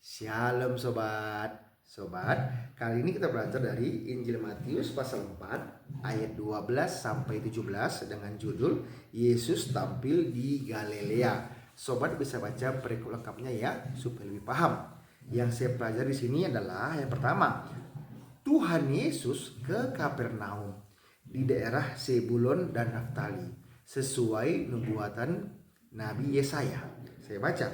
Shalom sobat. Sobat, kali ini kita belajar dari Injil Matius pasal 4 ayat 12 sampai 17 dengan judul Yesus tampil di Galilea. Sobat bisa baca perikop lengkapnya ya supaya lebih paham. Yang saya pelajari di sini adalah yang pertama, Tuhan Yesus ke Kapernaum di daerah Zebulon dan Naftali sesuai nubuatan Nabi Yesaya. Saya baca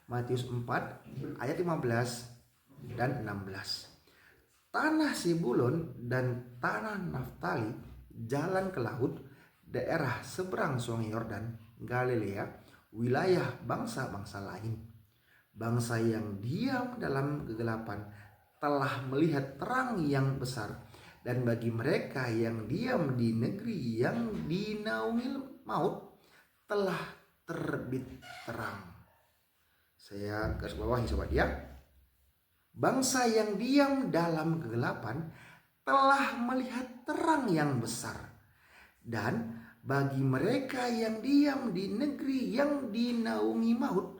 Matius 4 ayat 15 dan 16. Tanah Zebulon dan tanah Naftali, jalan ke laut, daerah seberang Sungai Yordan, Galilea, wilayah bangsa-bangsa lain. Bangsa yang diam dalam kegelapan telah melihat terang yang besar, dan bagi mereka yang diam di negeri yang dinaungi maut telah terbit terang. Saya garis bawahi sobat ya. Bangsa yang diam dalam kegelapan telah melihat terang yang besar, dan bagi mereka yang diam di negeri yang dinaungi maut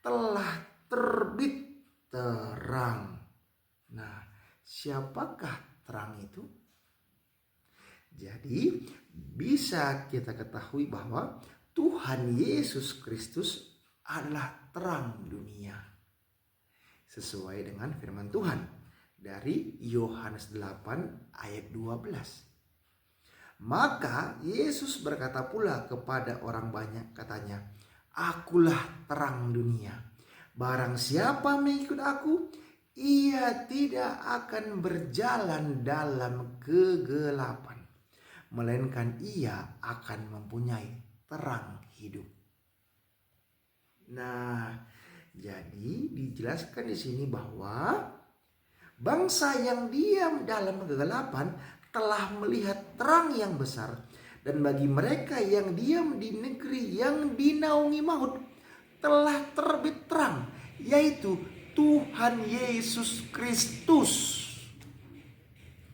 telah terbit terang. Nah, siapakah terang itu? Jadi bisa kita ketahui bahwa Tuhan Yesus Kristus adalah terang dunia sesuai dengan firman Tuhan dari Yohanes 8 ayat 12. Maka Yesus berkata pula kepada orang banyak, katanya, "Akulah terang dunia. Barang siapa mengikut aku, ia tidak akan berjalan dalam kegelapan, melainkan ia akan mempunyai terang hidup." Nah, jadi dijelaskan di sini bahwa bangsa yang diam dalam kegelapan telah melihat terang yang besar, dan bagi mereka yang diam di negeri yang dinaungi maut telah terbit terang, yaitu Tuhan Yesus Kristus.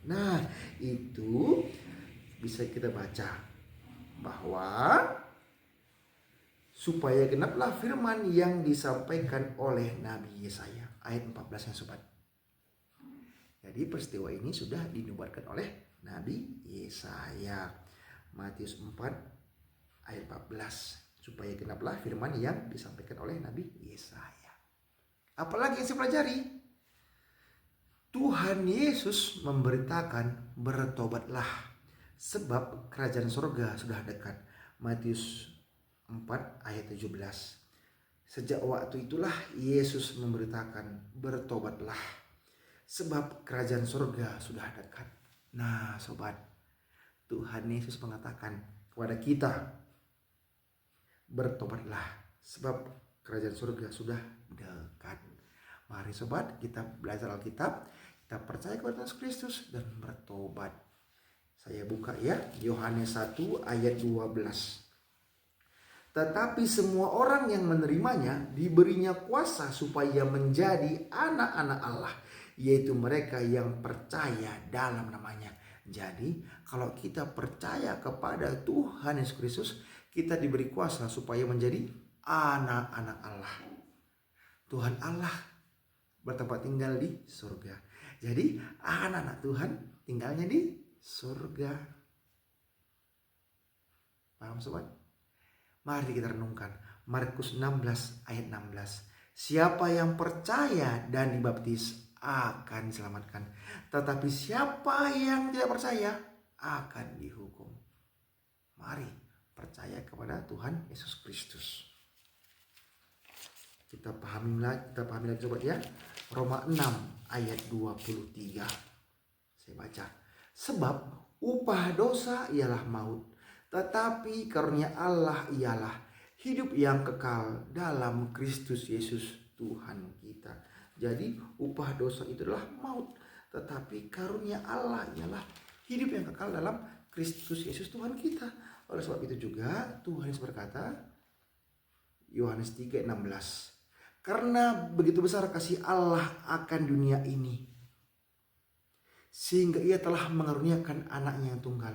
Nah, itu bisa kita baca bahwa supaya genaplah firman yang disampaikan oleh Nabi Yesaya ayat 14 yang sobat. Jadi peristiwa ini sudah dinubuatkan oleh Nabi Yesaya. Matius 4 ayat 14, supaya genaplah firman yang disampaikan oleh Nabi Yesaya. Apalagi yang saya pelajari? Tuhan Yesus memberitakan, "Bertobatlah, sebab kerajaan surga sudah dekat." Matius 4 ayat 17. Sejak waktu itulah Yesus memberitakan, "Bertobatlah, sebab kerajaan surga sudah dekat." Nah sobat, Tuhan Yesus mengatakan kepada kita, "Bertobatlah, sebab kerajaan surga sudah dekat." Mari sobat, kita belajar Alkitab, kita percaya kepada Yesus Kristus dan bertobat. Saya buka ya, Yohanes 1 ayat 12. "Tetapi semua orang yang menerimanya diberinya kuasa supaya menjadi anak-anak Allah, yaitu mereka yang percaya dalam namanya." Jadi kalau kita percaya kepada Tuhan Yesus Kristus, kita diberi kuasa supaya menjadi anak-anak Allah. Tuhan Allah bertempat tinggal di surga. Jadi anak-anak Tuhan tinggalnya di surga. Paham sobat? Mari kita renungkan Markus 16 ayat 16. "Siapa yang percaya dan dibaptis akan diselamatkan, tetapi siapa yang tidak percaya akan dihukum." Mari percaya kepada Tuhan Yesus Kristus. Kita pahami lagi sobat ya. Roma 6 ayat 23. Saya baca, "Sebab upah dosa ialah maut, tetapi karunia Allah ialah hidup yang kekal dalam Kristus Yesus Tuhan kita." Jadi upah dosa itu adalah maut, tetapi karunia Allah ialah hidup yang kekal dalam Kristus Yesus Tuhan kita. Oleh sebab itu juga Tuhan Yesus berkata, Yohanes 3:16, "Karena begitu besar kasih Allah akan dunia ini, sehingga ia telah mengaruniakan anaknya yang tunggal,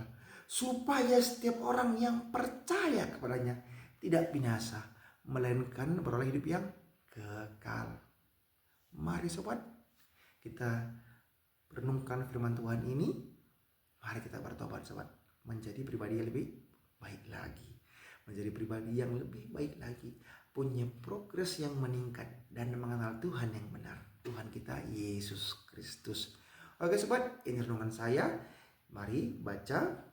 supaya setiap orang yang percaya kepadanya tidak binasa, melainkan beroleh hidup yang kekal." Mari Mari sobat, kita renungkan firman Tuhan ini. Mari kita bertobat sobat, menjadi pribadi yang lebih baik lagi, menjadi pribadi yang lebih baik lagi, punya progres yang meningkat dan mengenal Tuhan yang benar, Tuhan kita Yesus Kristus. Oke sobat, ini renungan saya. Mari baca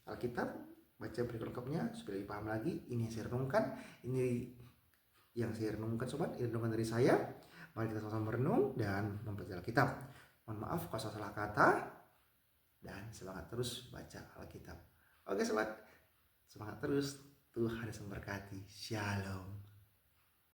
Alkitab, baca berikut lengkapnya supaya lebih paham lagi. Ini yang saya renungkan, ini yang saya renungkan sobat, ini renungan dari saya. Mari kita sama-sama merenung dan membaca Alkitab. Mohon maaf kalau salah kata, dan semangat terus baca Alkitab. Oke sobat, semangat terus. Tuhan Yesus memberkati. Shalom.